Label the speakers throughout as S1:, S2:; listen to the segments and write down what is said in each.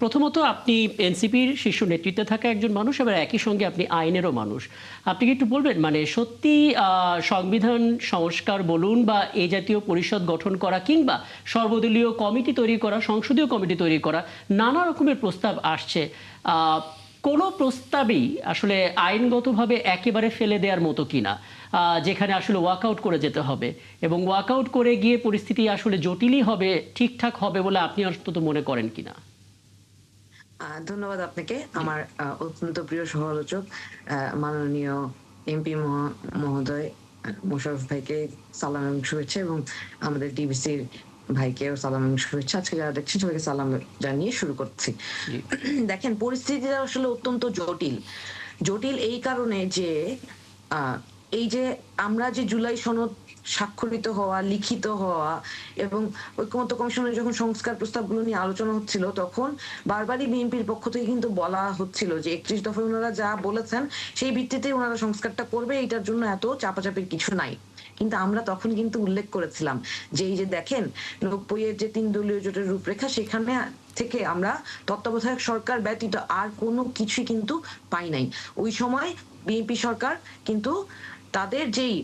S1: প্রথমত আপনি এনসিপির শীর্ষ নেতৃত্বে থাকা একজন মানুষ, আবার একই সঙ্গে আপনি আইনেরও মানুষ। আপনি কি একটু বলবেন মানে সত্যি সংবিধান সংস্কার বলুন বা এই জাতীয় পরিষদ গঠন করা কিংবা সর্বদলীয় কমিটি তৈরি করা, সংসদীয় কমিটি তৈরি করা, নানা রকমের প্রস্তাব আসছে, কোনো প্রস্তাবেই আসলে আইনগতভাবে একেবারে ফেলে দেওয়ার মতো কিনা, যেখানে আসলে ওয়াকআউট করে যেতে হবে এবং ওয়াকআউট করে গিয়ে পরিস্থিতি আসলে জটিলই হবে, ঠিকঠাক হবে বলে আপনি অন্তত মনে করেন কিনা?
S2: ধন্যবাদ আপনাকে। আমার অত্যন্ত প্রিয় সমালোচক মাননীয় এমপি মহোদয় মোশাররফ ভাইকে সালাম এবং শুভেচ্ছা, এবং আমাদের টিবিসির ভাইকেও সালাম এবং শুভেচ্ছা। আজকে যারা দেখছেন সবাইকে সালাম জানিয়ে শুরু করছি। দেখেন, পরিস্থিতিটা আসলে অত্যন্ত জটিল। জটিল এই কারণে যে এই যে আমরা যে জুলাই সনদ স্বাক্ষরিত হওয়া, লিখিত হওয়া এবং ঐকমত্য কমিশনের যখন সংস্কার প্রস্তাবগুলো নিয়ে আলোচনা হচ্ছিল, তখন বারবারই বিএনপির পক্ষ থেকে কিন্তু বলা হচ্ছিল যে 31 দফায় ওনারা যা বলেছেন সেই ভিত্তিতে ওনারা সংস্কারটা করবে, এটার জন্য এত চাপাচাপির কিছু নাই। কিন্তু আমরা তখন কিন্তু উল্লেখ করেছিলাম যে এই যে দেখেন 90-এর যে 3 দলীয় জোটের রূপরেখা, সেখানে থেকে আমরা তত্ত্বাবধায়ক সরকার ব্যতীত আর কোনো কিছুই কিন্তু পাই নাই। ওই সময় বিএনপি সরকার কিন্তু তাদের যেই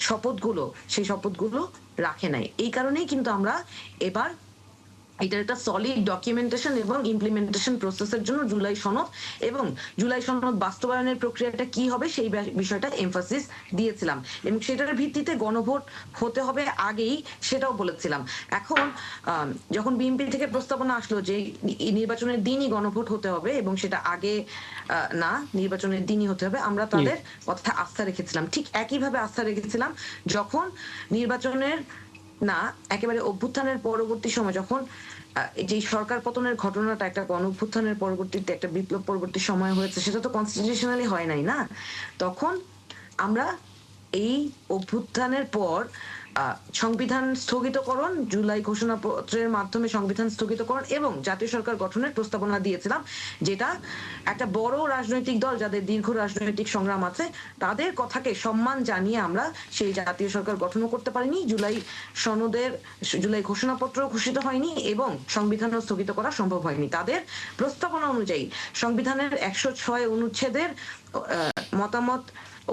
S2: শপথগুলো, সেই শপথগুলো রাখে নাই। এই কারণেই কিন্তু আমরা এবার এটার একটা সলিড ডকুমেন্টেশন এবং ইমপ্লিমেন্টেশন প্রসেসের জন্য জুলাই সনদ এবং জুলাই সনদ বাস্তবায়নের প্রক্রিয়াটা কি হবে সেই বিষয়টা এমফাসিস দিয়েছিলাম, এবং সেটার ভিত্তিতে গণভোট হতে হবে আগেই, সেটাও বলেছিলাম। এখন যখন বিএনপি থেকে প্রস্তাবনা আসলো যে নির্বাচনের দিনই গণভোট হতে হবে এবং সেটা আগে না, নির্বাচনের দিনই হতে হবে, আমরা তাদের কথা আস্থা রেখেছিলাম। ঠিক একইভাবে আস্থা রেখেছিলাম যখন নির্বাচনের না, একেবারে অভ্যুত্থানের পরবর্তী সময়, যখন যে সরকার পতনের ঘটনাটা একটা গণ অভ্যুত্থানের পরবর্তীতে একটা বিপ্লব পরবর্তী সময় হয়েছে, সেটা তো কনস্টিটিউশনালি হয় নাই না। তখন আমরা এই অভ্যুত্থানের পর সংবিধান স্থগিতকরণ, জুলাই ঘোষণাপত্রের মাধ্যমে সংবিধান স্থগিতকরণ এবং জাতীয় সরকার গঠনের প্রস্তাবনা দিয়েছিলাম, যেটা একটা বড় রাজনৈতিক দল যাদের দীর্ঘ রাজনৈতিক সংগ্রাম আছে তাদের কথাকে সম্মান জানিয়ে আমরা সেই জাতীয় সরকার গঠনও করতে পারিনি, জুলাই ঘোষণাপত্র ঘোষিত হয়নি এবং সংবিধানও স্থগিত করা সম্ভব হয়নি। তাদের প্রস্তাবনা অনুযায়ী সংবিধানের 106 অনুচ্ছেদের মতামত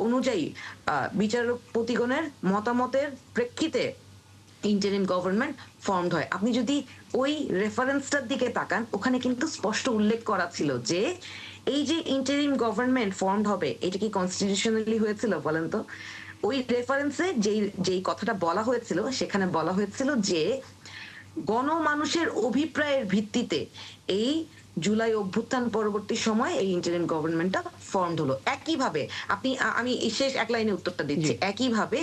S2: অনুযায়ী বিচারপতিগণের মতামতের প্রেক্ষিতে ইন্টারিম গভর্নমেন্ট ফর্মড হয়। আপনি যদি ওই রেফারেন্সটার দিকে তাকান, ওখানে কিন্তু স্পষ্ট উল্লেখ করা ছিল যে এই যে ইন্টারিম গভর্নমেন্ট ফর্মড হবে, এটা কি কনস্টিটিউশনালি হয়েছিল বলেন তো? ওই রেফারেন্সে যেই কথাটা বলা হয়েছিল, সেখানে বলা হয়েছিল যে গণমানুষের অভিপ্রায়ের ভিত্তিতে এই জুলাই অভ্যুত্থান পরবর্তী সময় এই ইন্টারিম গভর্নমেন্টটা ফর্মড হলো। একইভাবে আমি শেষ এক লাইনে উত্তরটা দিচ্ছি। একইভাবে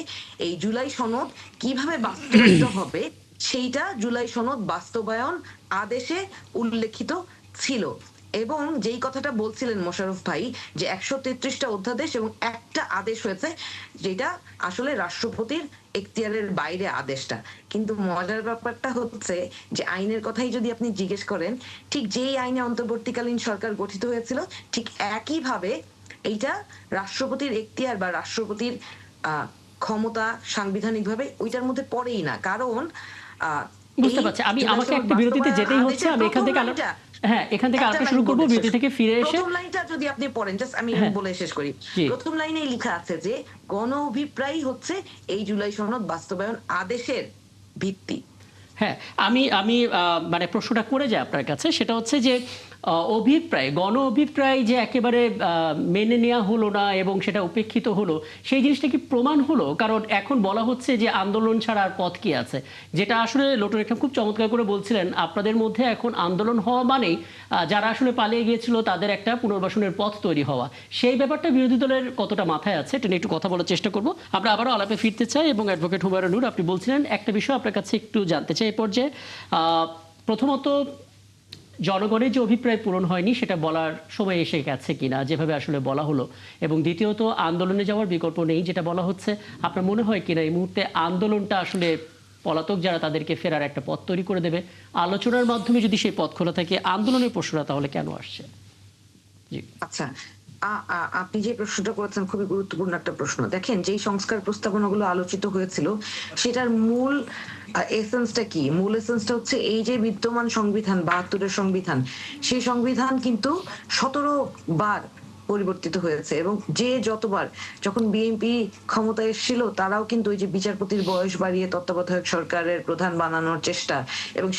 S2: এই জুলাই সনদ কিভাবে বাস্তবায়িত হবে সেইটা জুলাই সনদ বাস্তবায়ন আদেশে উল্লেখিত ছিল, এবং যেই কথাটা বলছিলেন মোশাররফ ভাই যে 133টা অধ্যাদেশ এবং একটা আদেশ হয়েছে, যেটা আসলে রাষ্ট্রপতির এখতিয়ারের বাইরে আদেশটা। কিন্তু মজার ব্যাপারটা হচ্ছে যে আইনের কথাই যদি আপনি জিজ্ঞেস করেন, ঠিক যেই আইনে অন্তর্বর্তীকালীন সরকার গঠিত হয়েছিল, ঠিক একইভাবে এইটা রাষ্ট্রপতির এখতিয়ার বা রাষ্ট্রপতির ক্ষমতা সাংবিধানিকভাবে ওইটার মধ্যে পড়েই না। কারণ
S1: বুঝতে পারছি। আমাকে একটা বিরতিতে যেতেই হচ্ছে, আমি এখান থেকে এখান থেকে আলোচনা শুরু করব, বিরতি থেকে ফিরে এসে
S2: প্রথম লাইনটা যদি আপনি পড়েন, জাস্ট আমি বলে শেষ করি। প্রথম লাইনেই লেখা আছে যে গণ অভিপ্রায় হচ্ছে এই জুলাই সনদ বাস্তবায়ন আদেশের ভিত্তি।
S1: হ্যাঁ, আমি আমি মানে প্রশ্নটা করে যাই আপনার কাছে, সেটা হচ্ছে যে অভিপ্রায়, গণ অভিপ্রায় যে একেবারে মেনে নেওয়া হলো না এবং সেটা উপেক্ষিত হলো, সেই জিনিসটা কি প্রমাণ হলো? কারণ এখন বলা হচ্ছে যে আন্দোলন ছাড়া আর পথ কি আছে, যেটা আসলে লোটরেখা খুব চমৎকার করে বলছিলেন, আপনাদের মধ্যে এখন আন্দোলন হওয়া মানেই যারা আসলে পালিয়ে গিয়েছিল তাদের একটা পুনর্বাসনের পথ তৈরি হওয়া। সেই ব্যাপারটা বিরোধী দলের কতটা মাথায় আছে এটা নিয়ে একটু কথা বলার চেষ্টা করব। আমরা আবারও আলাপে ফিরতে চাই, এবং অ্যাডভোকেট হুমায়ুন নূর, আপনি বলছিলেন একটা বিষয় আপনার কাছে একটু জানতে চাই এই পর্যায়ে। প্রথমত, জনগণের যে অভিপ্রায় পূরণ হয়নি সেটা বলার সময় এসে গেছে কিনা যেভাবে আসলে বলা হলো, এবং দ্বিতীয়ত আন্দোলনে যাওয়ার বিকল্প নেই যেটা বলা হচ্ছে, আপনার মনে হয় কিনা এই মুহূর্তে আন্দোলনটা আসলে পলাতক যারা তাদেরকে ফেরার একটা পথ তৈরি করে দেবে? আলোচনার মাধ্যমে যদি সেই পথ খোলা থাকে, আন্দোলনের প্রশ্নটা তাহলে কেন আসছে?
S2: আচ্ছা, আপনি যে প্রশ্নটা করেছেন খুবই গুরুত্বপূর্ণ একটা প্রশ্ন। দেখেন, যেই সংস্কার প্রস্তাবনাগুলো আলোচিত হয়েছিল সেটার মূল এসেন্সটা কি? মূল এসেন্সটা হচ্ছে এই যে বিদ্যমান সংবিধান, ৭২-এর সংবিধান, সেই সংবিধান কিন্তু ১৭ বার পরিবর্তিত হয়েছে, এবং যে যতবার যখন বিএনপি ক্ষমতায় এসেছিল তারাও কিন্তু ওই যে বিচারপতির বয়স বাড়িয়ে তত্ত্বাবধায়ক সরকারের প্রধান বানানোর চেষ্টা, এবং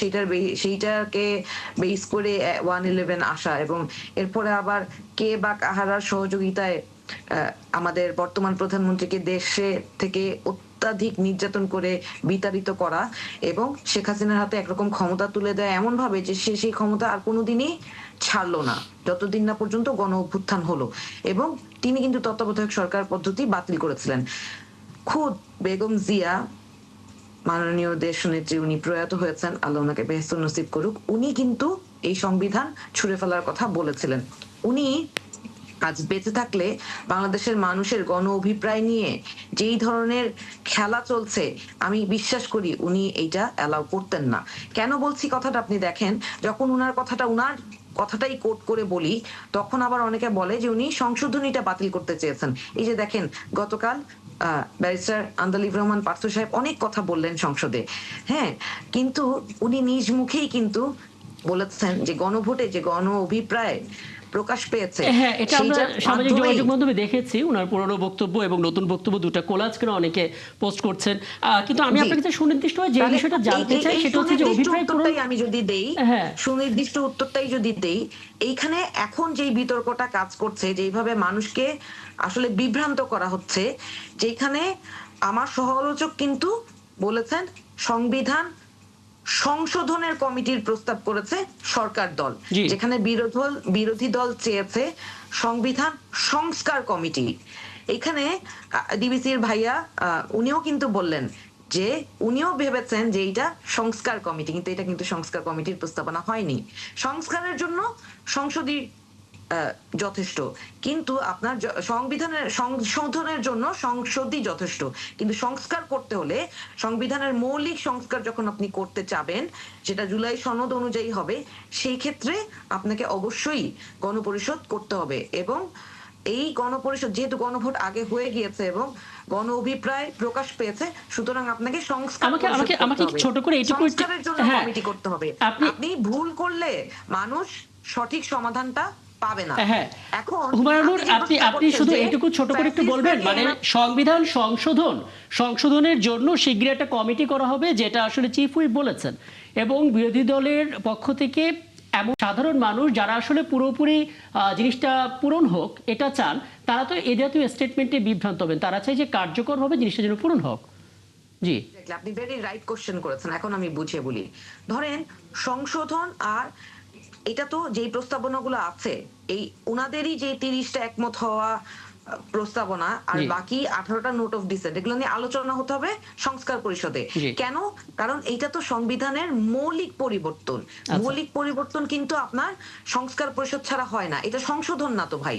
S2: সেইটাকে বেস করে 111 আসা, এবং এরপরে আবার কে বা কাহারার সহযোগিতায় আমাদের বর্তমান প্রধানমন্ত্রীকে দেশে থেকে অত্যাধিক নির্যাতন করে বিতাড়িত করা, এবং শেখ হাসিনার হাতে একরকম ক্ষমতা তুলে দেয় এমন ভাবে যে সে সেই ক্ষমতা আর কোনোদিনই ছাড়লো না যতদিন না পর্যন্ত গণ অভ্যুত্থান হলো, এবং তিনি কিন্তু তত্ত্বাবধায়ক সরকার পদ্ধতি বাতিল করেছিলেন। খুদ বেগম জিয়া, মাননীয় দেশনেত্রী, উনি প্রয়াত হয়েছেন, আল্লাহ ওনাকে বেহেশত নসিব করুক, উনি কিন্তু এই সংবিধান ছুঁড়ে ফেলার কথা বলেছিলেন। উনি আজ বেঁচে থাকলে বাংলাদেশের মানুষের গণ অভিপ্রায় নিয়ে যেই ধরনের খেলা চলছে, আমি বিশ্বাস করি উনি এইটা অ্যালাউ করতেন না। কেন বলছি কথাটা আপনি দেখেন, যখন উনার কথাটাই কোট করে বলি, তখন আবার অনেকে বলে যে উনি সংশোধনীটা বাতিল করতে চেয়েছেন। এই যে দেখেন, গতকাল ব্যারিস্টার আন্দালিব রহমান পার্থ সাহেব অনেক কথা বললেন সংসদে, হ্যাঁ, কিন্তু উনি নিজ মুখেই কিন্তু বলেছেন যে গণভোটে যে গণ অভিপ্রায় প্রকাশ পেয়েছে,
S1: হ্যাঁ, এটা আমরা
S2: সেইটার
S1: সামাজিক
S2: মাধ্যমেই
S1: যোগাযোগ মাধ্যমে দেখেছি উনার পুরনো বক্তব্য এবং নতুন বক্তব্য দুটা কোলাজ করে অনেকে পোস্ট করছেন। কিন্তু আমি
S2: জি।
S1: আপনার কাছে সুনির্দিষ্টভাবে যে
S2: তাহলে
S1: বিষয়টা জানতে চাই
S2: এই
S1: সেটা হচ্ছে যে
S2: সুনির্দিষ্ট
S1: অভিপ্রায় পূরণ।
S2: উত্তরটাই আমি যদি দেই,
S1: হ্যাঁ,
S2: সুনির্দিষ্ট উত্তরটাই যদি দেই, এইখানে এখন যেই বিতর্কটা কাজ করছে, যেইভাবে মানুষকে আসলে বিভ্রান্ত করা হচ্ছে, যেখানে আমার সহ-আলোচক কিন্তু বলেছেন সংবিধান সংশোধনের কমিটির প্রস্তাব করেছে সরকার দল,
S1: জি।
S2: যেখানে বিরোধী দল চেয়েছে সংবিধান সংস্কার কমিটি। এখানে ডিবিসির ভাইয়া উনিও কিন্তু বললেন যে উনিও ভেবেছেন যে এইটা সংস্কার কমিটি, কিন্তু এটা কিন্তু সংস্কার কমিটির প্রস্তাবনা হয়নি। সংস্কারের জন্য সংসদী যথেষ্ট, কিন্তু আপনার সংবিধানের সংশোধনের জন্য সংসদই যথেষ্ট, কিন্তু সংস্কার করতে হলে সংবিধানের মৌলিক সংস্কার যখন আপনি করতে চাবেন, যেটা জুলাই সনদ অনুযায়ী হবে, সেই ক্ষেত্রে আপনাকে অবশ্যই গণপরিষদ করতে হবে, এবং এই গণপরিষদ যেহেতু গণভোট আগে হয়ে গিয়েছে এবং গণ অভিপ্রায় প্রকাশ পেয়েছে, সুতরাং আপনাকে সংস্কার
S1: আমাকে
S2: পরিষদ
S1: আমাকে
S2: করতে
S1: আমাকে
S2: হবে,
S1: ছোট করে এটুকু
S2: সংস্কারের জন্য
S1: হ্যাঁ,
S2: কমিটি করতে হবে।
S1: আপনি
S2: আপনি ভুল করলে মানুষ সঠিক সমাধানটা পাবে না।
S1: হ্যাঁ,
S2: এখন
S1: হুমায়ুনুর,
S2: আপনি যে
S1: আপনি
S2: প্রশ্ন
S1: আপনি
S2: করছেন
S1: শুধু
S2: যে
S1: এইটুকু ছোট করে একটু বলবেন, মানে
S2: ফ্যাসিস্টদেরকে
S1: সংবিধান সংশোধনের জন্য শীঘ্রই একটা কমিটি করা হবে, যেটা আসলে চিফ হুইপ বলেছেন, এবং বিরোধী দলের পক্ষ থেকে এমন সাধারণ মানুষ যারা আসলে পুরোপুরি জিনিসটা পূরণ হোক এটা চান, তারা তো এ জাতীয় স্টেটমেন্টে বিভ্রান্ত হবেন। তারা চাই যে কার্যকরভাবে জিনিসটা যেন পূরণ হোক। জি।
S2: আপনি ভেরি রাইট কোশ্চেন করেছেন, এখন আমি বুঝিয়ে বলি। ধরেন সংশোধন আর এটা তো যেই প্রস্তাবনাগুলো আছে, এই উনাদেরই যে 30টা একমত হওয়া প্রস্তাবনা আর
S1: জি।
S2: বাকি 18টা নোট অফ ডিসেন্ট, এগুলো নিয়ে আলোচনা হতে হবে সংস্কার পরিষদে।
S1: জি।
S2: কেন? কারণ এইটা তো সংবিধানের মৌলিক পরিবর্তন।
S1: আচ্ছা।
S2: মৌলিক পরিবর্তন কিন্তু আপনার সংস্কার পরিষদ ছাড়া হয় না, এটা সংশোধন না তো ভাই,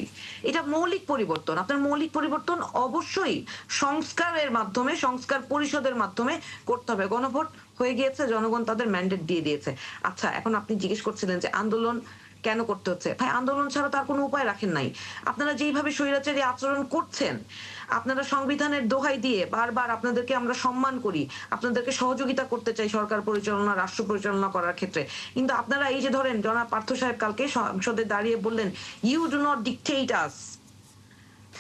S2: এটা মৌলিক পরিবর্তন। আপনার মৌলিক পরিবর্তন অবশ্যই সংস্কারের মাধ্যমে, সংস্কার পরিষদের মাধ্যমে করতে হবে। গণভোট হয়ে গিয়েছে, জনগণ তাদের ম্যান্ডেট দিয়ে দিয়েছে। আচ্ছা, এখন আপনি জিজ্ঞেস করছিলেন যে আন্দোলন কেন করতে হচ্ছে? ভাই, আন্দোলন ছাড়া তার কোনো উপায় রাখেন নাই। আপনারা যেইভাবে স্বৈরাচারী আচরণ করছেন, আপনারা সংবিধানের দোহাই দিয়ে বারবার আপনাদেরকে আমরা সম্মান করি, আপনাদেরকে সহযোগিতা করতে চাই সরকার পরিচালনা, রাষ্ট্র পরিচালনা করার ক্ষেত্রে, কিন্তু আপনারা এই যে ধরেন জনাব পার্থ সাহেব কালকে সংসদে দাঁড়িয়ে বললেন, you do not dictate us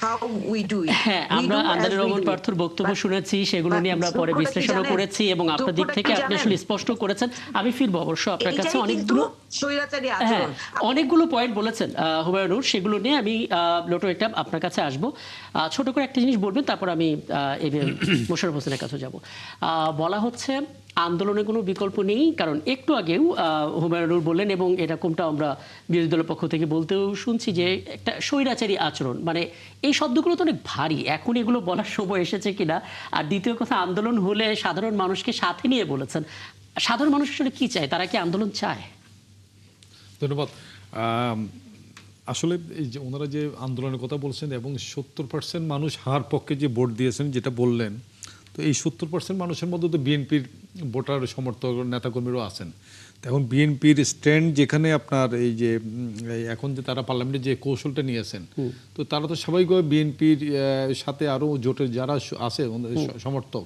S2: how we do it,
S1: হ্যাঁ,
S2: উই
S1: আমরা
S2: do as
S1: Andalib
S2: we
S1: Rahman
S2: do it.
S1: পার্থর বক্তব্য শুনেছি, সেগুলো নিয়ে আমরা পরে
S2: দুঃখটা কি
S1: বিশ্লেষণও
S2: জানেন?
S1: করেছি, এবং আপনার দিক
S2: দুঃখটা
S1: থেকে
S2: কি
S1: আপনি
S2: জানেন?
S1: আসলে স্পষ্ট করেছেন। আমি ফিরবো অবশ্য আপনার কাছে।
S2: এইটাই কিন্তু
S1: অনেকগুলো
S2: স্বৈরাচারী
S1: হ্যাঁ,
S2: আচরণ।
S1: অনেকগুলো পয়েন্ট বলেছেন হুমায়ুনুর, সেগুলো নিয়ে আমি লোটো একটা আপনার কাছে আসবো। ছোট করে একটা জিনিস বলবেন, তারপর আমি মোশাররফ হোসেনের কাছে যাব। বলা হচ্ছে আন্দোলনের কোনো বিকল্প নেই, কারণ একটু আগেও হুমায়ুনুর বললেন, এবং এরকমটা আমরা বিরোধী দলের পক্ষ থেকে বলতেও শুনছি, যে একটা স্বৈরাচারী আচরণ, মানে এই শব্দগুলো তো অনেক ভারী, এখন এগুলো বলার সময় এসেছে কিনা। আর দ্বিতীয় কথা, আন্দোলন হলে সাধারণ মানুষকে সাথে নিয়ে বলেছেন। সাধারণ মানুষ আসলে কি চায়? তারা কি আন্দোলন চায়?
S3: ধন্যবাদ। আসলে এই যে ওনারা যে আন্দোলনের কথা বলছেন এবং 70% মানুষ হার পক্ষে যে ভোট দিয়েছেন যেটা বললেন, তো এই 70% মানুষের মধ্যে তো বিএনপির ভোটার সমর্থক নেতাকর্মীরাও আছেন। তো এখন বিএনপির স্ট্যান্ড যেখানে আপনার এই যে এই এখন যে তারা পার্লামেন্টে যে কৌশলটা নিয়েছেন, তো তারা তো স্বাভাবিকভাবে বিএনপির সাথে আরও জোটের যারা আছে সমর্থক,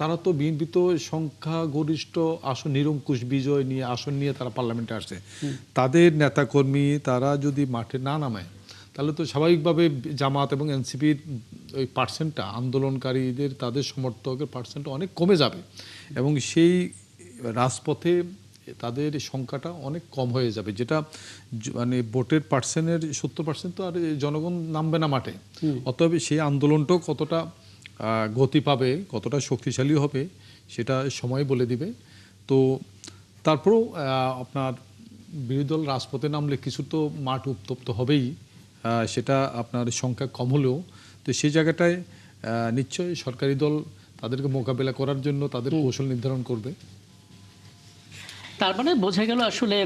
S3: তারা তো বিএনপি তো সংখ্যাগরিষ্ঠ আসন নিরঙ্কুশ বিজয় নিয়ে আসন নিয়ে তারা পার্লামেন্টে আসছে। তাদের নেতাকর্মী তারা যদি মাঠে না নামায়, তাহলে তো স্বাভাবিকভাবে জামাত এবং এনসিপির ওই পার্সেন্টটা, আন্দোলনকারীদের তাদের সমর্থকের পার্সেন্টটা অনেক কমে যাবে এবং সেই রাজপথে তাদের সংখ্যাটা অনেক কম হয়ে যাবে, যেটা মানে ভোটের পার্সেন্টের 70% তো আর জনগণ নামবে না মাঠে। অতএব সেই আন্দোলনটাও কতটা গতি পাবে, কতটা শক্তিশালী হবে, সেটা সময় বলে দিবে। তো তারপরেও আপনার বিরোধী দল রাজপথে নামলে কিছু তো মাঠ উত্তপ্ত হবেই, সেটা আপনার সংখ্যা কম হলেও। তো সেই জায়গাটায় নিশ্চয়ই সরকারি দল তাদেরকে মোকাবেলা করার জন্য তাদের কৌশল নির্ধারণ করবে।
S1: তার মানে বোঝা গেল আসলে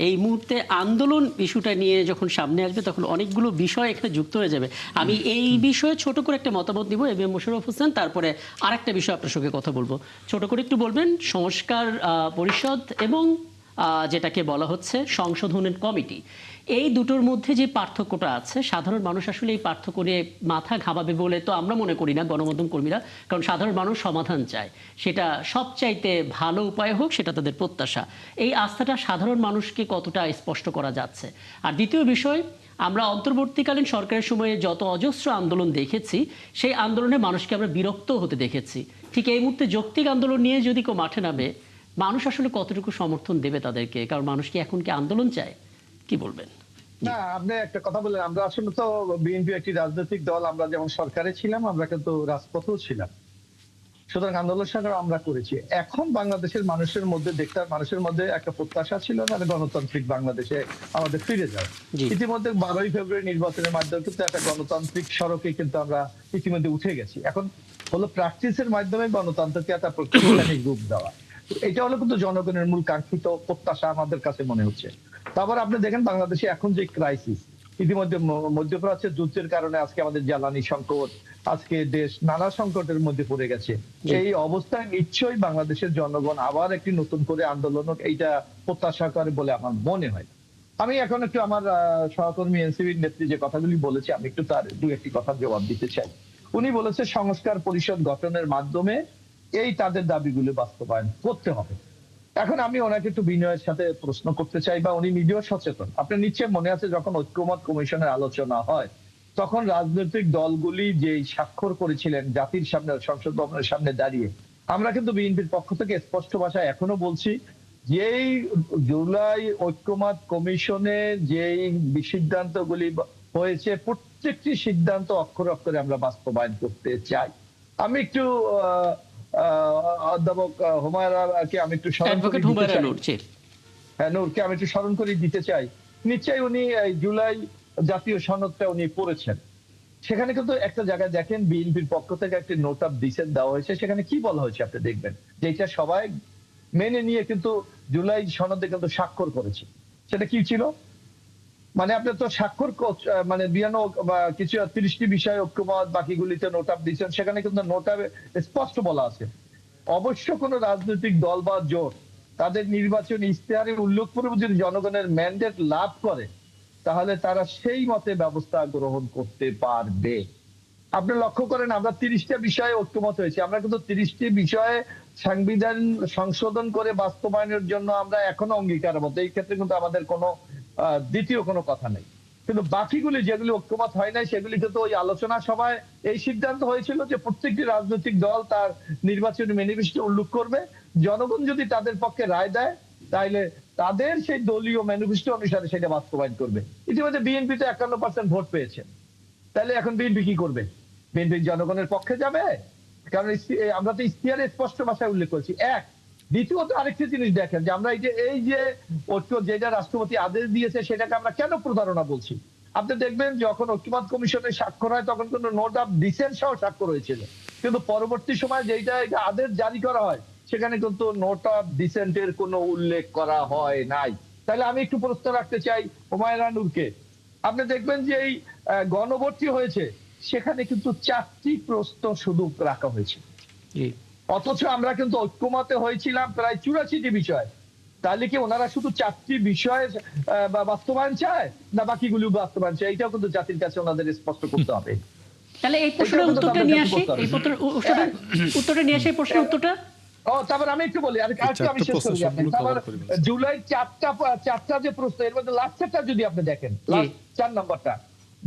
S1: এই মুহূর্তে আন্দোলন ইস্যুটা নিয়ে যখন সামনে আসবে তখন অনেকগুলো বিষয় এখানে যুক্ত হয়ে যাবে। আমি এই বিষয়ে ছোট করে একটা মতামত দিব, A B M Mosharraf Hossain, তারপরে আরেকটা বিষয় আপনার সঙ্গে কথা বলবো। ছোট করে একটু বলবেন সংস্কার পরিষদ এবং যেটাকে বলা হচ্ছে সংশোধনের কমিটি, এই দুটোর মধ্যে যে পার্থক্যটা আছে, সাধারণ মানুষ আসলে এই পার্থক্য নিয়ে মাথা ঘামাবে বলে তো আমরা মনে করি না, গণমাধ্যম কর্মীরা, কারণ সাধারণ মানুষ সমাধান চায়, সেটা সবচাইতে ভালো উপায় হোক, সেটা তাদের প্রত্যাশা। এই আস্থাটা সাধারণ মানুষকে কতটা স্পষ্ট করা যাচ্ছে? আর দ্বিতীয় বিষয়, আমরা অন্তর্বর্তীকালীন সরকারের সময়ে যত অজস্র আন্দোলন দেখেছি, সেই আন্দোলনে মানুষকে আমরা বিরক্ত হতে দেখেছি। ঠিক এই মুহূর্তে যৌক্তিক আন্দোলন নিয়ে যদি কেউ মাঠে নামে, মানুষ আসলে কতটুকু সমর্থন দেবে তাদেরকে? কারণ মানুষ কি এখন কি আন্দোলন চায়? কি বলবেন?
S4: না, আপনি একটা কথা বললেন, আমরা আসলে তো বিএনপি একটি রাজনৈতিক দল, আমরা যেমন সরকারে ছিলাম, আমরা কিন্তু রাজপথেও ছিলাম। সুতরাং আন্দোলন সংগ্রাম আমরা করেছি। এখন বাংলাদেশের মানুষের মধ্যে মানুষের মধ্যে একটা প্রত্যাশা ছিল না গণতান্ত্রিক বাংলাদেশে আমাদের ফিরে যাওয়া। ইতিমধ্যে 12ই ফেব্রুয়ারি নির্বাচনের মাধ্যমে কিন্তু একটা গণতান্ত্রিক সড়কে কিন্তু আমরা ইতিমধ্যে উঠে গেছি। এখন হলো প্র্যাকটিসের মাধ্যমে গণতন্ত্রকে একটা প্রাতিষ্ঠানিক রূপ দেওয়া। এটা হলো কিন্তু জনগণের মূল কাঙ্ক্ষিত প্রত্যাশা আমাদের কাছে মনে হচ্ছে। তারপর আপনি দেখেন বাংলাদেশে এখন যে ক্রাইসিস, ইতিমধ্যে মধ্যপ্রাচ্যের যুদ্ধের কারণে আজকে আমাদের জ্বালানি সংকট, আজকে দেশ নানা সংকটের মধ্যে পড়ে গেছে। এই অবস্থায় নিশ্চয়ই বাংলাদেশের জনগণ আবার একটি নতুন করে আন্দোলন এইটা প্রত্যাশা করে বলে আমার মনে হয়। আমি এখন একটু আমার সহকর্মী এনসিপির নেত্রী যে কথাগুলি বলেছে, আমি একটু তার দু একটি কথা জবাব দিতে চাই। উনি বলেছে সংস্কার পরিষদ গঠনের মাধ্যমে এই তাদের দাবিগুলো বাস্তবায়ন করতে হবে। এখন আমি ওনাকে একটু বিনয়ের সাথে প্রশ্ন করতে চাই, বা উনি নিজেও সচেতন। আপনার নিশ্চয় মনে আছে যখন ঐক্যমত কমিশনের আলোচনা হয়, তখন রাজনৈতিক দলগুলি যে স্বাক্ষর করেছিলেন জাতির সামনে, সংসদ ভবনের সামনে দাঁড়িয়ে, আমরা কিন্তু বিএনপির পক্ষ থেকে স্পষ্ট ভাষায় এখনো বলছি, যেই জুলাই ঐক্যমত কমিশনে যেই সিদ্ধান্তগুলি হয়েছে, প্রত্যেকটি সিদ্ধান্ত অক্ষরে অক্ষরে আমরা বাস্তবায়ন করতে চাই। আমি একটু অধ্যাপক হুমায়রাকে আমি একটু নূরকে আমি একটু স্মরণ করে দিতে চাই। নিশ্চয়ই উনি জুলাই জাতীয় সনদটা উনি পড়েছেন। সেখানে কিন্তু একটা জায়গায় দেখেন বিএনপির পক্ষ থেকে একটি নোট অফ ডিসেন্ট দেওয়া হয়েছে। সেখানে কি বলা হয়েছে আপনি দেখবেন, যেটা সবাই মেনে নিয়ে কিন্তু জুলাই সনদে কিন্তু স্বাক্ষর করেছে। সেটা কি ছিল? মানে আপনি তো স্বাক্ষর মানে 92 বা কিছু 30টি বিষয় ঐক্যমত, বাকিগুলিতে নোট অফ দিচ্ছেন। সেখানে কিন্তু নোট অফ স্পষ্ট বলা আছে, অবশ্য কোন রাজনৈতিক দল বা জোট তাদের নির্বাচনী ইশতেহারে উল্লেখ করে যদি জনগণের ম্যান্ডেট লাভ করে, তাহলে তারা সেই মতে ব্যবস্থা গ্রহণ করতে পারবে। আপনি লক্ষ্য করেন আমরা 30টা বিষয়ে ঐক্যমত হয়েছে, আমরা কিন্তু 30টি বিষয়ে সংবিধান সংশোধন করে বাস্তবায়নের জন্য আমরা এখনো অঙ্গীকারবদ্ধ। এই ক্ষেত্রে কিন্তু আমাদের কোনো দ্বিতীয় কোনো কথা নেই। কিন্তু বাকিগুলি যেগুলি ঐক্যমত হয় নাই, সেগুলি কিন্তু ওই আলোচনা সভায় এই সিদ্ধান্ত হয়েছিল যে প্রত্যেকটি রাজনৈতিক দল তার নির্বাচনী ম্যানিফেস্টো উল্লেখ করবে। জনগণ যদি তাদের পক্ষে রায় দেয়, তাহলে তাদের সেই দলীয় ম্যানিফেস্টো অনুসারে সেটা বাস্তবায়ন করবে। ইতিমধ্যে বিএনপি তো 51% ভোট পেয়েছে। তাহলে এখন বিএনপি কি করবে? বিএনপি জনগণের পক্ষে যাবে? কারণ আমরা তো ইশতেহারে স্পষ্ট ভাষায় উল্লেখ করেছি। এক, দ্বিতীয়ত আরেকটি জিনিস দেখেন যে আমরা এই যে ঐক্য যেটা রাষ্ট্রপতি আদেশ দিয়েছে, সেটাকে আমরা কেন প্রতারণা বলছি? আপনি দেখবেন যখন ঐক্যমত কমিশনে স্বাক্ষর হয়, তখন কিন্তু নোট অফ ডিসেন্ট সহ স্বাক্ষর হয়েছিল, কিন্তু পরবর্তী সময় যেটা আদেশ জারি করা হয়, সেখানে কিন্তু নোট অফ ডিসেন্টের কোনো উল্লেখ করা হয় নাই। তাহলে আমি একটু প্রশ্ন রাখতে চাই হুমায়রা নূরকে। আপনি দেখবেন যে এই গণভর্তি হয়েছে, সেখানে কিন্তু 4টি প্রশ্ন শুধু রাখা হয়েছে।
S1: জি।
S4: অথচ আমরা কিন্তু ঐক্যমতে হয়েছিলাম প্রায় 84টি বিষয়। তাহলে কি ওনারা শুধু 4টি বিষয়ে বাস্তবায়ন চায়, না বাকিগুলো বাস্তবায়ন চায়? এটাও কিন্তু জাতির কাছে ওনাদের স্পষ্ট করতে হবে।
S1: তাহলে এই
S4: এটাও
S1: প্রশ্নের
S4: কিন্তু
S1: উত্তরটা
S4: তাদের
S1: নিয়ে
S4: কাছে
S1: আসি,
S4: করতে হবে।
S1: এই উত্তরটা নিয়ে আসি, এই প্রশ্নের উত্তরটা।
S4: তারপর আমি একটু বলি, আরেকটু আমি
S3: চারটা
S4: শেষ
S3: প্রশ্ন
S4: করি আপনি।
S3: সবগুলো
S4: তারপর
S3: কভার করে ফেলেছেন।
S4: জুলাই চারটা যে প্রশ্ন, এর মধ্যে লাস্টেরটা যদি আপনি দেখেন,
S1: জি।
S4: লাস্ট 4 নম্বরটা,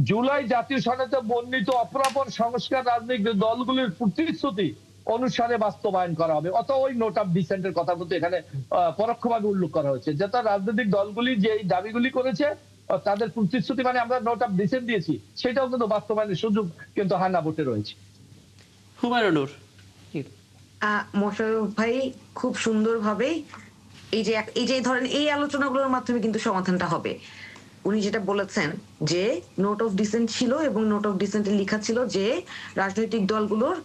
S4: জুলাই জাতীয় সনদে বর্ণিত অপরাপর সংস্কার রাজনৈতিক দলগুলির প্রতিশ্রুতি অনুসারে বাস্তবায়ন করা হবে। অথবা ওই নোট অফ ডিসেন্টের কথা কিন্তু এখানে পরোক্ষভাবে উল্লেখ করা হয়েছে, যে তার রাজনৈতিক দলগুলি যে এই দাবিগুলি করেছে, তাদের প্রতিশ্রুতি মানে আমরা নোট অফ ডিসেন্ট দিয়েছি, সেটাও কিন্তু বাস্তবায়নের সুযোগ কিন্তু হান্না ভোটে রয়েছে।
S1: হুমায়ুন নূর। জি।
S2: মোশাররফ ভাই খুব সুন্দরভাবে এই যে ধরেন এই আলোচনাগুলোর মাধ্যমে কিন্তু সমাধানটা হবে। উনি যেটা বলেছেন যে নোট অফ ডিসেন্ট ছিল এবং নোট অফ ডিসেন্টে লেখা ছিল যে রাজনৈতিক দলগুলোর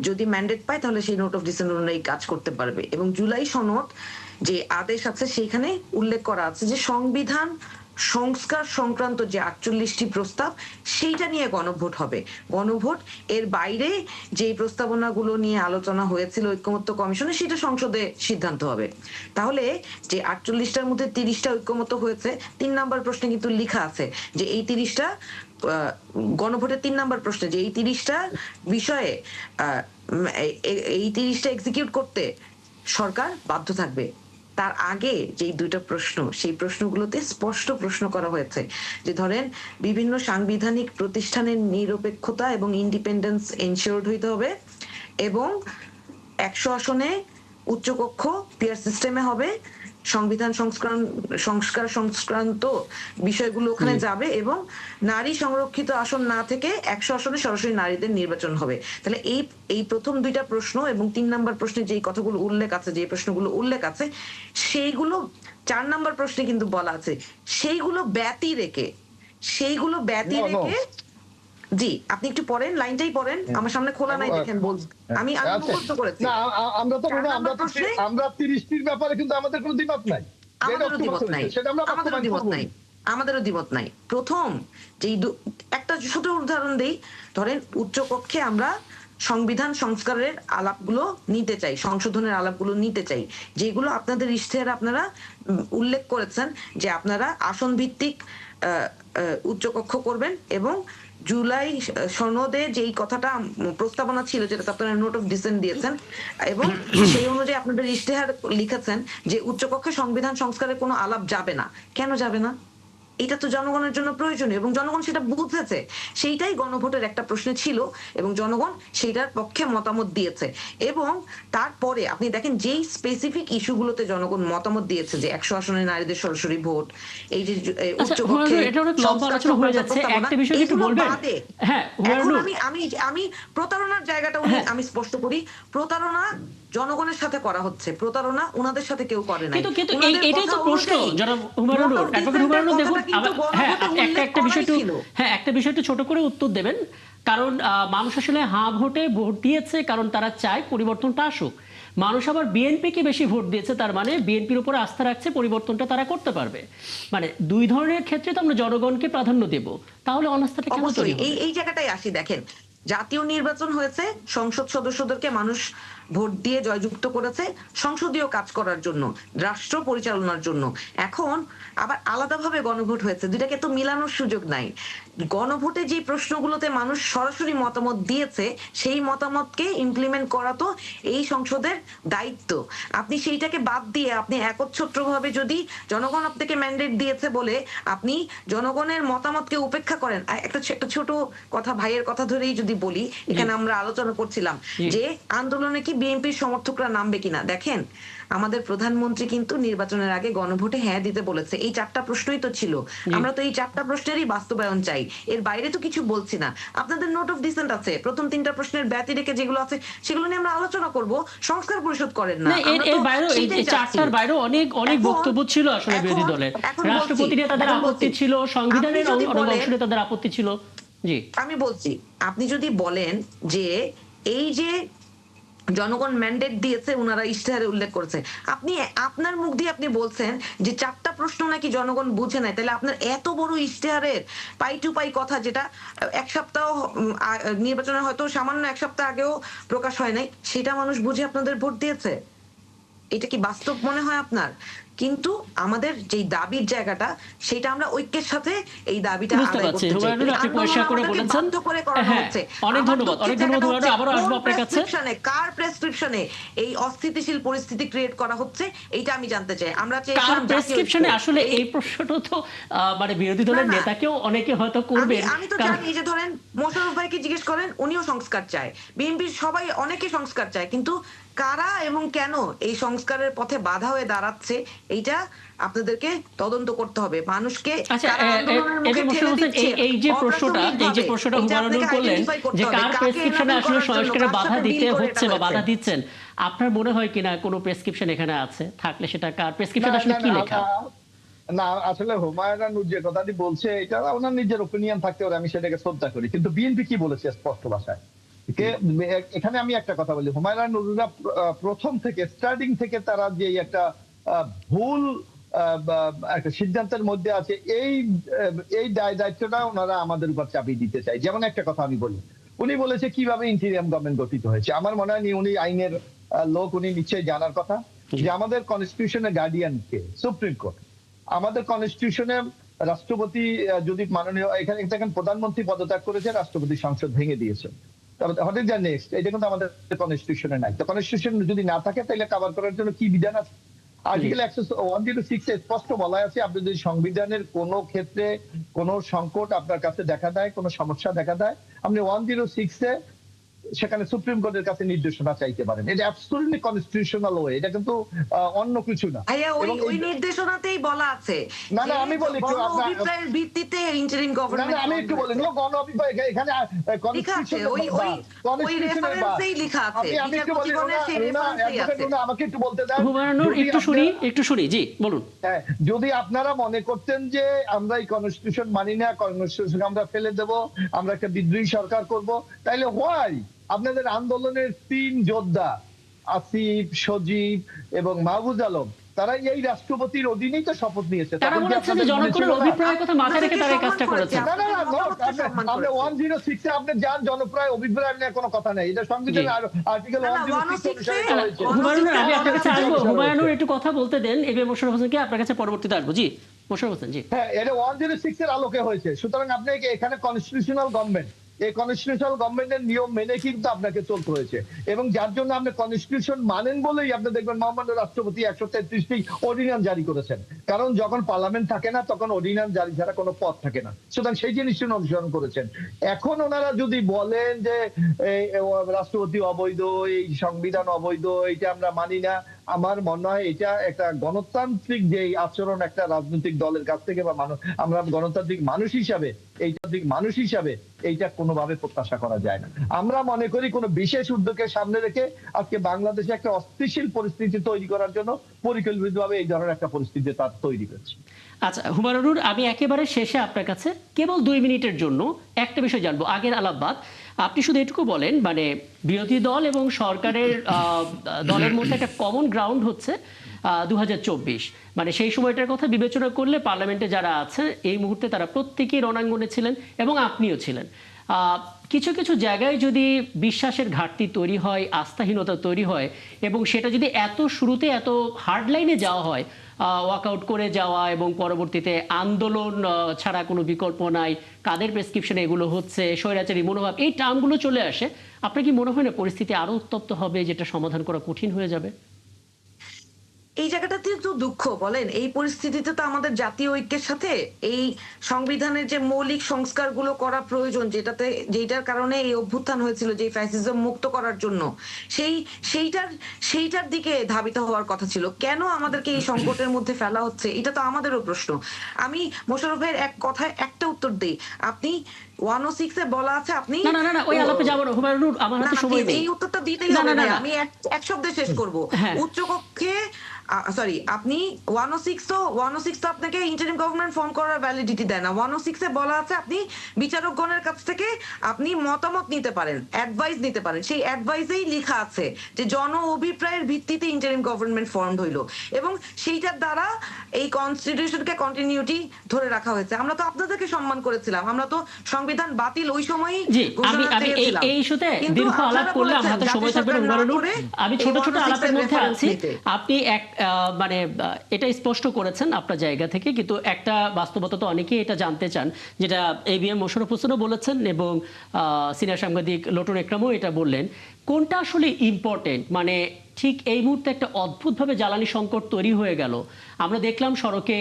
S2: যদি ম্যান্ডেট পায় তাহলে সেই নোট অফ ডিসেন্ট অনুযায়ী কাজ করতে পারবে, এবং জুলাই সনদ যে আদেশ আছে সেখানে উল্লেখ করা আছে যে সংবিধান সংস্কার সংক্রান্ত যে 48টি প্রস্তাব সেইটা নিয়ে গণভোট হবে। গণভোট এর বাইরে যে প্রস্তাবনাগুলো নিয়ে আলোচনা হয়েছিল ঐকমত্য কমিশনে সেটা সংসদে সিদ্ধান্ত হবে। তাহলে যে 48টার মধ্যে 30টা ঐকমত্য হয়েছে, 3 নাম্বার প্রশ্নে কিন্তু লেখা আছে যে এই 30টা গণভোটের 3 নাম্বার প্রশ্নে যে এই 30টা বিষয়ে এই 30টা এক্সিকিউট করতে সরকার বাধ্য থাকবে। তার আগে যে দুইটা প্রশ্ন, সেই প্রশ্নগুলোতে স্পষ্ট প্রশ্ন করা হয়েছে যে ধরেন বিভিন্ন সাংবিধানিক প্রতিষ্ঠানের নিরপেক্ষতা এবং ইন্ডিপেন্ডেন্স এনশিওরড হইতে হবে, এবং 100 আসনে উচ্চকক্ষ পিয়ার সিস্টেমে হবে, সংবিধান সংস্কার সংক্রান্ত বিষয়গুলো ওখানে যাবে, এবং নারী সংরক্ষিত আসন না থেকে 100 আসনে সরাসরি নারীদের নির্বাচন হবে। তাহলে এই প্রথম দুইটা প্রশ্ন এবং 3 নাম্বার প্রশ্নে যে কথাগুলো উল্লেখ আছে, যে প্রশ্নগুলো উল্লেখ আছে, সেইগুলো 4 নাম্বার প্রশ্নে কিন্তু বলা আছে সেইগুলো ব্যতি রেখে জি, আপনি একটু পড়েন, লাইনটাই পড়েন, আমার সামনে খোলা নাই দেখেন, আমি মুখস্থ করেছি।
S4: না, আমরা তো
S2: 4 নাম্বার প্রশ্নে
S4: আমরা 30টির ব্যাপারে কিন্তু আমাদের কোনো দ্বিমত নাই।
S2: আমাদেরও দ্বিমত নাই,
S4: সেটা আমরা
S2: আমাদেরও
S4: বাস্তবায়ন
S2: দ্বিমত
S4: করবো।
S2: নাই, আমাদেরও দ্বিমত নাই। প্রথম যে একটা ছোট উদাহরণ দেই, ধরেন উচ্চকক্ষে আমরা সংবিধান সংস্কারের আলাপগুলো নিতে চাই, সংশোধনের আলাপগুলো নিতে চাই, যেগুলো আপনাদের ইশতেহারে আপনারা উল্লেখ করেছেন যে আপনারা আসন ভিত্তিক উচ্চকক্ষ করবেন, এবং জুলাই সনদে যেই কথাটা প্রস্তাবনা ছিল যেটা আপনারা নোট অফ ডিসেন্ট দিয়েছেন, এবং সেই অনুযায়ী আপনাদের ইশতেহার লিখেছেন যে উচ্চকক্ষে সংবিধান সংস্কারের কোনো আলাপ যাবে না। কেন যাবে না? এটা তো জনগণের জন্য প্রয়োজনীয়, এবং জনগণ সেটা বুঝেছে, সেইটাই গণভোটের একটা প্রশ্ন ছিল, এবং জনগণ সেইটার পক্ষে মতামত দিয়েছে। এবং তারপরে আপনি দেখেন যেই স্পেসিফিক ইস্যুগুলোতে জনগণ মতামত দিয়েছে, যে 100 আসনে নারীদের সরাসরি ভোট, এই যে উচ্চকক্ষে
S1: এটা অনেক লম্বা আলোচনা হয়ে যাচ্ছে, একটা বিষয় একটু বলবেন। হ্যাঁ,
S2: এখন আমি প্রতারণার জায়গাটা আমি স্পষ্ট করি, প্রতারণা জনগণের সাথে করা হচ্ছে, প্রতারণা ওনাদের সাথে কেউ করে নাই।
S1: কিন্তু এটাই তো প্রশ্ন জনাব হুমায়ুন নূর, অ্যাডভোকেট হুমায়ুন নূর, দেখুন একটা বিষয় একটু ছোট করে উত্তর দেবেন, কারণ মানুষ আসলে হাঁ ভোটে ভোট দিয়েছে কারণ তারা চায় পরিবর্তনটা আসুক। মানুষ আবার বিএনপিকে বেশি ভোট দিয়েছে, তার মানে বিএনপির উপরে আস্থা রাখছে পরিবর্তনটা তারা করতে পারবে। মানে দুই ধরনের ক্ষেত্রে তো আমরা জনগণকে প্রাধান্য দেব, তাহলে অনাস্থাটা কেন তৈরি হবে?
S2: এই জায়গাটাই আসি। দেখেন, জাতীয় নির্বাচন হয়েছে, সংসদ সদস্যদেরকে মানুষ ভোট দিয়ে জয়যুক্ত করেছে সংসদীয় কাজ করার জন্য, রাষ্ট্র পরিচালনার জন্য। এখন আবার আলাদাভাবে গণভোট হয়েছে, দুইটাকে তো মিলানোর সুযোগ নাই। গণভোটে যে প্রশ্নগুলোতে মানুষ সরাসরি মতামত দিয়েছে, সেই মতামতকে ইমপ্লিমেন্ট করা তো এই সংসদের দায়িত্ব। আপনি সেইটাকে বাদ দিয়ে আপনি একচ্ছত্রভাবে যদি জনগণ আপনাকে ম্যান্ডেট দিয়েছে বলে আপনি জনগণের মতামতকে উপেক্ষা করেন। একটা ছোট কথা, ভাইয়ের কথা ধরেই যদি বলি, এখানে আমরা আলোচনা করছিলাম যে আন্দোলনে কি বিএনপির সমর্থকরা নামবে কিনা। দেখেন, আমাদের প্রধানমন্ত্রী কিন্তু নির্বাচনের আগে গণভোটে হ্যাঁ দিতে বলেছে। এই 4টা প্রশ্নই তো ছিল, আমরা তো এই 4টা প্রশ্নেরই বাস্তবায়ন চাই, এর বাইরে তো কিছু বলছি না। আপনাদের নোট অফ ডিসেন্ট আছে, প্রথম 3টা প্রশ্নের ব্যতি রেখে যেগুলো আছে সেগুলো নিয়ে আমরা আলোচনা করব। সংস্কার পরিষদ করেন না,
S1: এর বাইরে এই 4টার বাইরে অনেক বক্তব্য ছিল আসলে বিরোধী দলের। রাষ্ট্রপতি নিয়ে তাদের আপত্তি ছিল, সংবিধানের অনেক অংশ নিয়ে তাদের আপত্তি ছিল। জি,
S2: আমি বলছি, আপনি যদি বলেন যে এই যে জনগণ ম্যান্ডেট দিয়েছে, উনারা ইশতেহারে উল্লেখ করেছে। আপনি আপনার মুখ দিয়ে আপনি বলছেন যে 4টা প্রশ্ন নাকি জনগণ বুঝে নাই, তাহলে আপনার এত বড় ইশতেহারের পাই টু পাই কথা, যেটা এক সপ্তাহ নির্বাচনের হয়তো সামান্য এক সপ্তাহ আগেও প্রকাশ হয় নাই, সেটা মানুষ বুঝে আপনাদের ভোট দিয়েছে? এটা কি বাস্তব মনে হয় আপনার? কিন্তু আমাদের যেই দাবির জায়গাটা, সেটা আমরা ঐক্যের সাথে এই দাবিটা
S1: বুঝতে
S2: আদায়
S1: পারছি
S2: করতে চাই।
S1: হুমায়ুন, আপনি
S2: আন্দোলন
S1: পরিষ্কার করে
S2: আমাদেরকে
S1: বলেছেন।
S2: বাধ্য করে করানো
S1: হ্যাঁ,
S2: হচ্ছে।
S1: অনেক
S2: আমার
S1: ধন্যবাদ,
S2: দুঃখের
S1: অনেক ধন্যবাদ
S2: জায়গাটা
S1: হুমায়ুন,
S2: হচ্ছে,
S1: আবারও আসবো
S2: কোন
S1: আপনার কাছে।
S2: কার প্রেসক্রিপশনে এই অস্থিতিশীল পরিস্থিতি ক্রিয়েট করা হচ্ছে, এইটা আমি জানতে চাই। আমরা
S1: কার
S2: চেয়েছিলাম জাতীয়
S1: প্রেসক্রিপশনে?
S2: ঐক্য।
S1: আসলে এই প্রশ্নটা তো মানে বিরোধী
S2: না,
S1: দলের
S2: না,
S1: নেতাকেও অনেকে হয়তো
S2: আমি
S1: করবেন,
S2: আমি তো
S1: কারণ
S2: জানি যে ধরেন মোশাররফ ভাইকে জিজ্ঞেস করেন, উনিও সংস্কার চায়, বিএনপির সবাই অনেকে সংস্কার চায়, কিন্তু কারা এবং কেন এই সংস্কারের পথে বাধা হয়ে দাঁড়াচ্ছে, এইটা আপনাদেরকে তদন্ত করতে হবে। মানুষকে
S1: আচ্ছা,
S2: কারা আন্দোলনের মুখে
S1: এবার
S2: ঠেলে
S1: মোশাররফ হোসেন,
S2: দিচ্ছে
S1: এই যে প্রশ্নটা
S2: অপ্রাসঙ্গিকভাবে, এটা
S1: হুমায়ুন
S2: আপনাকে
S1: করলেন
S2: আইডেন্টিফাই করতে
S1: যে
S2: হবে,
S1: কার
S2: কাকে
S1: প্রেসক্রিপশনে
S2: এনাবেল
S1: আসলে
S2: করার জন্য,
S1: সংস্কারে
S2: কার
S1: বাধা
S2: সাথে
S1: দিতে
S2: ডিল করে
S1: হচ্ছে
S2: এটা
S1: বা বাধা
S2: হয়েছে।
S1: দিচ্ছেন, আপনার মনে হয় কিনা কোনো প্রেসক্রিপশন এখানে আছে? থাকলে সেটা কার
S4: না
S1: প্রেসক্রিপশন, আসলে
S4: না
S1: কি
S4: না
S1: লেখা?
S4: না, আসলে হুমায়ুন যে কথাটি বলছে, এটা ওনার নিজের ওপিনিয়ন থাকতে পারে, আমি সেটাকে শ্রদ্ধা করি, কিন্তু বিএনপি কি বলেছে স্পষ্ট ভাষায়? এখানে আমি একটা কথা বলি, হুমায়ুন নুরুরা প্রথম থেকে, স্টার্টিং থেকে তারা যে একটা ভুল একটা সিদ্ধান্তের মধ্যে আছে, এই দায়িত্বটা ওনারা আমাদের উপর চাপিয়ে দিতে চায়। যেমন একটা কথা আমি বলি, উনি বলেছে কিভাবে ইন্টিরিয়াম গভর্নমেন্ট গঠিত হয়েছে। আমার মনে হয় উনি আইনের লোক, উনি নিশ্চয়ই জানার কথা যে আমাদের কনস্টিটিউশনের গার্ডিয়ান কে? Supreme court. আমাদের কনস্টিটিউশনে রাষ্ট্রপতি যদি মাননীয়, এখানে দেখেন প্রধানমন্ত্রী পদত্যাগ করেছে, রাষ্ট্রপতি সংসদ ভেঙে দিয়েছে। What is the next? এটা কিন্তু আমাদের কনস্টিটিউশনে নাই। তো কনস্টিটিউশন যদি না থাকে, তাহলে কভার করার জন্য কি বিধান আছে? আর্টিকেল 106 এ স্পষ্ট বলা আছে, আপনি যদি সংবিধানের কোন ক্ষেত্রে কোন সংকট আপনার কাছে দেখা দেয়, কোন সমস্যা দেখা দেয়, আপনি 106 এ সেখানে সুপ্রিম কোর্টের কাছে নির্দেশনা চাইতে পারেন। এটা অ্যাবসলিউটলি কনস্টিটিউশনাল ওয়ে, এটা কিন্তু অন্য কিছু না।
S2: ভাইয়া,
S4: এবং
S2: ওই নির্দেশনাতেই বলা আছে
S4: না
S2: যে
S4: না, আমি বলি একটু,
S2: গণ
S4: আপনার
S2: অভিপ্রায়ের ভিত্তিতে ইন্টারিম
S4: না না,
S2: গভর্নমেন্ট
S4: আমি একটু বলি, গণ অভিপ্রায় এখানে
S2: লেখা আছে,
S4: কনস্টিটিউশনের
S2: ওই রেফারেন্সেই লেখা আছে,
S4: আমি একটু বলি,
S2: বিচারপতিগণের সেই রেফারেন্সেই আছে।
S4: আমাকে একটু বলতে দেন।
S1: হুমায়ুন,
S4: যদি
S1: একটু শুনি, জি বলুন।
S4: হ্যাঁ, যদি আপনারা মনে করতেন যে আমরা এই কনস্টিটিউশন মানি না, কনস্টিটিউশন আমরা ফেলে দেব, আমরা একটা বিদ্রোহী সরকার করব, তাইলে হোয়াই আপনাদের আন্দোলনের 3 যোদ্ধা আসিফ, সজীব এবং মাহবুজ আলম, তারা এই রাষ্ট্রপতির অধীনেই তো শপথ নিয়েছে।
S1: তারা বলেছে যে জনগণের অভিপ্রায়ের কথা মাথায় রেখে তারা এই কাজটা করেছে।
S4: না না না, আপনি 106 এ আপনি যান, জনপ্রায় অভিপ্রায় নিয়ে কোনো কথা নেই, এটা সংবিধানের আর্টিকেল 106 হয়েছে।
S1: হুমায়ুন, আমি আপনার কাছে আসবো। হুমায়ুন, একটু কথা বলতে দেন, এবার মোশাররফ হোসেনকে আপনার কাছে পরবর্তীতে আসবো। জি মোশাররফ হোসেন, জি।
S4: হ্যাঁ, এটা 106 এর আলোকে হয়েছে। সুতরাং আপনাকে এখানে কনস্টিটিউশনাল গভর্নমেন্ট, এই কনস্টিটিউশনাল গভর্নমেন্টের নিয়ম মেনে কিন্তু আপনাকে চলতে হয়েছে, এবং যার জন্য আপনি কনস্টিটিউশন মানেন বলেই আপনি দেখবেন মহামান্য রাষ্ট্রপতি 133টি অর্ডিন্যান্স জারি করেছেন। কারণ যখন পার্লামেন্ট থাকে না, তখন অর্ডিন্যান্স জারি ছাড়া কোনো পথ থাকে না। সুতরাং সেই জিনিসটি অনুসরণ করেছেন। এখন ওনারা যদি বলেন যে রাষ্ট্রপতি অবৈধ, এই সংবিধান অবৈধ, এটা আমরা মানি না, আমার মনে হয় এটা একটা গণতান্ত্রিক যে আচরণ একটা রাজনৈতিক দলের কাছ থেকে, বা আমরা গণতান্ত্রিক মানুষ হিসাবে এইটা কোনোভাবে প্রত্যাশা করা যায় না। আমরা মনে করি কোনো বিশেষ উদ্যোগকে সামনে রেখে আজকে বাংলাদেশে একটা অস্থিতিশীল পরিস্থিতি তৈরি করার জন্য পরিকল্পিতভাবে এই ধরনের একটা পরিস্থিতি তার তৈরি করছে।
S1: আচ্ছা হুমায়ুন, আমি একেবারে শেষে আপনার কাছে কেবল 2 মিনিটের জন্য একটা বিষয় জানবো, আগের আলাপবাদ। আপনি শুধু এটুকু বলেন, মানে বিরোধী দল এবং সরকারের দলের মধ্যে একটা কমন গ্রাউন্ড হচ্ছে 2024, মানে সেই সময়টার কথা বিবেচনা করলে পার্লামেন্টে যারা আছে এই মুহূর্তে তারা প্রত্যেকেই রণাঙ্গনে ছিলেন এবং আপনিও ছিলেন। কিছু কিছু জায়গায় যদি বিশ্বাসের ঘাটতি তৈরি হয়, আস্থাহীনতা তৈরি হয়, এবং সেটা যদি শুরুতে এত হার্ড লাইনে যাওয়া হয়, ওয়াকআউট করে যাওয়া এবং পরবর্তীতে আন্দোলন ছাড়া কোনো বিকল্প নাই, কাদের প্রেসক্রিপশনে এগুলো হচ্ছে, স্বৈরাচারী মনোভাব, এই টার্মগুলো চলে আসে, আপনার কি মনে হয় না পরিস্থিতি আরো উত্তপ্ত হবে, যেটা সমাধান করা কঠিন হয়ে যাবে?
S2: এই জায়গাটাতে তো দুঃখ, বলেন, এই পরিস্থিতিতে তো আমাদের জাতীয় ঐক্যের সাথে এই সংবিধানের যে মৌলিক সংস্কারগুলো করা প্রয়োজন, যেটার কারণে এই অভ্যুত্থান হয়েছিল, যে ফ্যাসিজম মুক্ত করার জন্য, সেইটার দিকে ধাবিত হওয়ার কথা ছিল। কেন আমাদেরকে এই সংকটের মধ্যে ফেলা হচ্ছে, এটা তো আমাদেরও প্রশ্ন। আমি মোশাররফ ভাইয়ের এক কথায় একটা উত্তর দিই, আপনি 106 এ বলা আছে, আপনি
S1: না, ওই আলাপে যাবো না হুমায়ুন, আমার হাতে সময় নেই।
S2: এই উত্তরটা দিতেই হবে। আমি এক শব্দে শেষ করব।
S1: হ্যাঁ।
S2: উচ্চকক্ষে সরি, আপনি 106 তো আপনাকে ইন্টারিম গভর্নমেন্ট ফর্ম করার ভ্যালিডিটি দেয় না। 106 এ বলা আছে আপনি বিচারকগণের কাছ থেকে আপনি মতামত নিতে পারেন, অ্যাডভাইস নিতে পারেন। সেই অ্যাডভাইসেই লেখা আছে যে জন অভিপ্রায়ের ভিত্তিতে ইন্টারিম গভর্নমেন্ট ফর্ম হইল, এবং সেইটার দ্বারা এই কনস্টিটিউশনকে কন্টিনিউটি ধরে রাখা হয়েছে। আমরা তো আপনাদেরকে সম্মান করেছিলাম, আমরা তো সংবিধান বাতিল ওই সময়ই
S1: জি,
S2: ঘোষণা
S1: আমি
S2: দিয়েছিলাম।
S1: এই ইস্যুতে
S2: কিন্তু
S1: দীর্ঘ আলাপ
S2: আপনারা
S1: করলে আমার
S2: বলেছেন
S1: হাতে
S2: জাতীয়
S1: সময় থাকবে না,
S2: সরকার না
S1: উদাহরণ
S2: করে
S1: আমি
S2: এই
S1: ছোট ছোট
S2: 106
S1: আলাপের
S2: এর
S1: মধ্যে
S2: reference
S1: আছি।
S2: নিতে।
S1: আপনি এক মানে এটা স্পষ্ট করেছেন আপনার জায়গা থেকে, কিন্তু একটা বাস্তবতা তো অনেকেই এটা জানতে চান, যেটা ABM মোশাররফ হোসেনও বলেছেন এবং সিনিয়র সাংবাদিক লোটন একরামও এটা বললেন, কোনটা আসলে ইম্পর্টেন্ট। মানে ঠিক এই মুহূর্তে একটা অদ্ভুতভাবে জ্বালানি সংকট তৈরি হয়ে গেল। আমরা দেখলাম সড়কে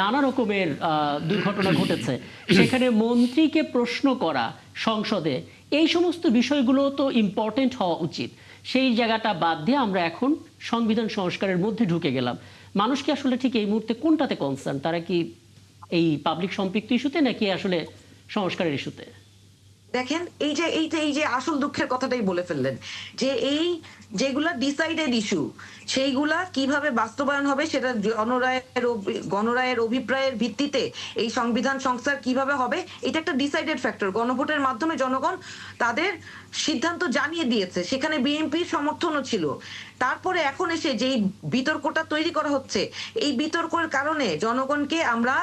S1: নানা রকমের দুর্ঘটনা ঘটেছে, সেখানে মন্ত্রীকে প্রশ্ন করা সংসদে, এই সমস্ত বিষয়গুলো তো ইম্পর্টেন্ট হওয়া উচিত। সেই জায়গাটা বাদ দিয়ে আমরা এখন সংবিধান সংস্কারের মধ্যে ঢুকে গেলাম। মানুষ কি আসলে ঠিক এই মুহূর্তে কোনটাতে কনসার্ন? তারা কি এই পাবলিক সম্পৃক্ত ইস্যুতে নাকি আসলে সংস্কারের ইস্যুতে?
S2: দেখেন, এই যে আসল দুঃখের কথাটাই বলে ফেললেন, যে এই যেগুলা ডিসাইডেড ইস্যু সেইগুলা কিভাবে বাস্তবায়ন হবে সেটা গণরায়ের অভিপ্রায়ের ভিত্তিতে এই সংবিধান সংস্কার কিভাবে হবে, এটা একটা ডিসাইডেড ফ্যাক্টর। গণভোটের মাধ্যমে জনগণ তাদের সিদ্ধান্ত জানিয়ে দিয়েছে, সেখানে বিএনপির সমর্থনও ছিল। তারপরে এখন এসে যেই বিতর্কটা তৈরি করা হচ্ছে, এই বিতর্কের কারণে জনগণকে আমরা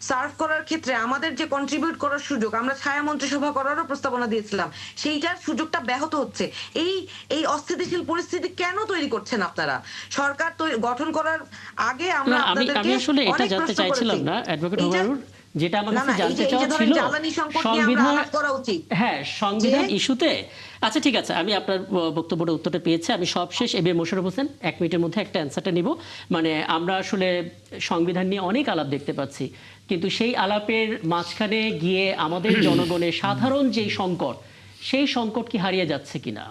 S2: সার্ভ করার ক্ষেত্রে আমাদের যে কন্ট্রিবিউট করার সুযোগ, আমরা ছায়া মন্ত্রিসভা করারও প্রস্তাবনা দিয়েছিলাম, সেইটার সুযোগটা ব্যাহত হচ্ছে। এই অস্থিতিশীল পরিস্থিতি কেন তৈরি করছেন আপনারা? সরকার গঠন করার আগে আমরা
S1: আমি
S2: আপনাদেরকে
S1: আসলে এটা
S2: অনেক
S1: জানতে
S2: প্রশ্ন
S1: চাইছিলাম
S2: করেছি।
S1: না অ্যাডভোকেট
S2: এইটা-
S1: হুমায়ুন, যেটা আমার
S2: না,
S1: কাছে
S2: না, এই
S1: জানতে
S2: যে
S1: চাওয়া
S2: ধরেন
S1: ছিল
S2: জ্বালানি সংকট নিয়ে আমরা
S1: সংবিধান,
S2: আলাপ করা উচিত।
S1: হ্যাঁ সংবিধান ইস্যুতে। আচ্ছা ঠিক আছে, আমি আপনার বক্তব্যের উত্তরটা পেয়েছি। আমি সবশেষ ABM মোশাররফ হোসেন 1 মিনিটের মধ্যে একটা অ্যান্সারটা নিব। মানে আমরা আসলে সংবিধান নিয়ে অনেক আলাপ দেখতে পাচ্ছি, কিন্তু সেই আলাপের মাঝখানে গিয়ে আমাদের জনগণের সাধারণ যেই সংকট, সেই সংকট কি হারিয়ে যাচ্ছে কিনা?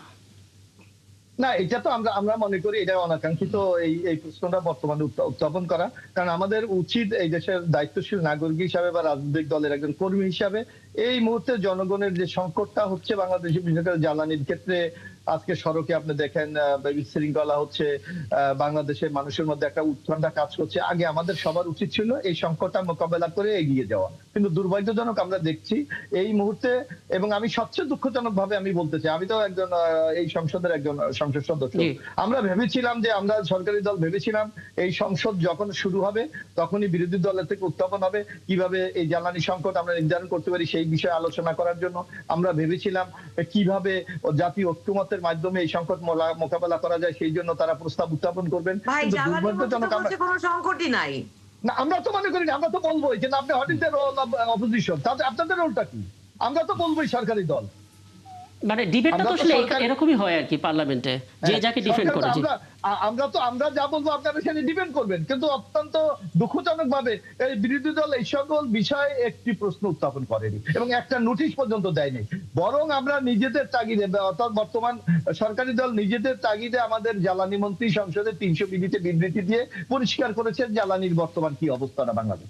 S4: না, এটা তো আমরা মনে করি এটা অনাকাঙ্ক্ষিত এই প্রশ্নটা বর্তমানে উত্থাপন করা। কারণ আমাদের উচিত এই দেশের দায়িত্বশীল নাগরিক হিসাবে বা রাজনৈতিক দলের একজন কর্মী হিসাবে এই মুহূর্তে জনগণের যে সংকটটা হচ্ছে বাংলাদেশে, বিশেষ করে জ্বালানির ক্ষেত্রে, আজকে সড়কে আপনি দেখেন বিশৃঙ্খলা হচ্ছে, বাংলাদেশের মানুষের মধ্যে একটা উৎকণ্ঠা কাজ করছে। আগে আমাদের সবার উচিত ছিল এই সংকটটা মোকাবেলা করে এগিয়ে যাওয়া, কিন্তু দুর্ভাগ্যজনক আমরা দেখছি এই মুহূর্তে। এবং আমি সবচেয়ে দুঃখজনক ভাবে আমি বলতে চাই, আমি তো একজন এই সংসদের একজন সংসদ সদস্য। আমরা ভেবেছিলাম যে আমরা সরকারি দল ভেবেছিলাম এই সংসদ যখন শুরু হবে তখনই বিরোধী দলের থেকে উত্থাপন হবে, কিভাবে এই জ্বালানি সংকট আমরা নির্ধারণ করতে পারি সেই বিষয়ে আলোচনা করার জন্য। আমরা ভেবেছিলাম কিভাবে জাতীয় ঐক্যমতের মাধ্যমে এই সংকট মোকাবেলা করা যায়, সেই জন্য তারা প্রস্তাব উত্থাপন করবেন।
S2: ভাই,
S4: কিন্তু
S2: জ্বালানি
S4: দুর্ভাগ্যজনক আমরা
S2: কোনো সংকটই নাই।
S4: না, আমরা তো মনে করি না, আমরা তো বলবোই, কিন্তু আপনি what is the role of opposition, তাতে আপনাদের রোলটা কি? আমরা তো বলবোই সরকারি দল।
S1: মানে ডিবেটটা তো
S4: আমরা তো
S1: আসলে
S4: সরকারি-
S1: এরকমই হয় আর কি পার্লামেন্টে, যে যাকে ডিফেন্ড করে। জি,
S4: আমরা যা বলবো আপনারা সেটা ডিপেন্ড করবেন, কিন্তু অত্যন্ত দুঃখজনক ভাবে এই বিরোধী দল এই সকল বিষয়ে একটি প্রশ্ন উত্থাপন করেনি এবং একটা নোটিশ পর্যন্ত দেয়নি। বরং আমরা নিজেদের তাগিদে, অর্থাৎ বর্তমান সরকারি দল নিজেদের তাগিদে আমাদের জ্বালানি মন্ত্রী সংসদে 300 বিবিতে বিবৃতি দিয়ে পরিষ্কার করেছেন জ্বালানির বর্তমান কি অবস্থাটা বাংলাদেশ।